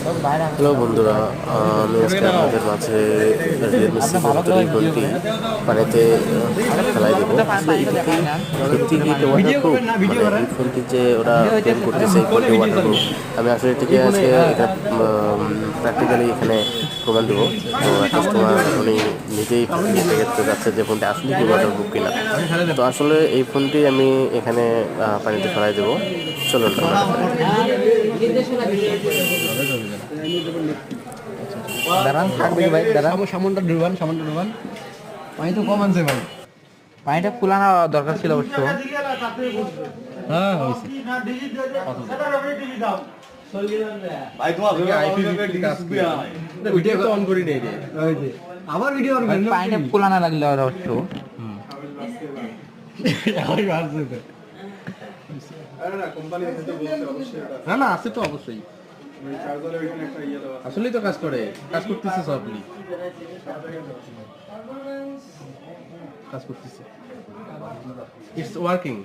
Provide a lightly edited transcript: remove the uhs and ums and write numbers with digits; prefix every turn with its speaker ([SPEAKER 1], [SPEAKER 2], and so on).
[SPEAKER 1] Hello বন্ধুরা, আমি আজকে আপনাদের মাঝে রিয়েলমি C72 ফোনটি পানিতে ফেলাই দেবো। আসলে এটা কি সত্যি কি এটা ওয়াটারপ্রুফ? মানে এই ফোনটি যে ওরা ক্লেম করতেছে এই ফোনটি ওয়াটারপ্রুফ, আমি আসলে এটিকে আজকে এটা প্র্যাকটিক্যালি এখানে প্রমাণ দেবো। তো কাস্টমার উনি নিজেই দেখতে যাচ্ছে যে ফোনটি আসলে কি ওয়াটারপ্রুফ কিনা। তো আসলে এই ফোনটি আমি এখানে পানিতে ফেলাই দেবো। চলুন আমরা
[SPEAKER 2] দাঁড়ান, থাকবে কি ভাই? দাঁড়ান, সামনটা ডুবান। পানি তো কম আনছে ভাই। পানিটা ফুলানো দরকার ছিল অবশ্য। হ্যাঁ, হয়েছে।
[SPEAKER 3] ভাই তোমার ভিডিও তো অন করি নেই রে।
[SPEAKER 2] আবার ভিডিও পানিটা ফুলানো লাগলে অবশ্য।
[SPEAKER 3] না আছে তো অবশ্যই। আসলেই তো কাজ করতেছে সবলি কাজ করতেছে। It's working.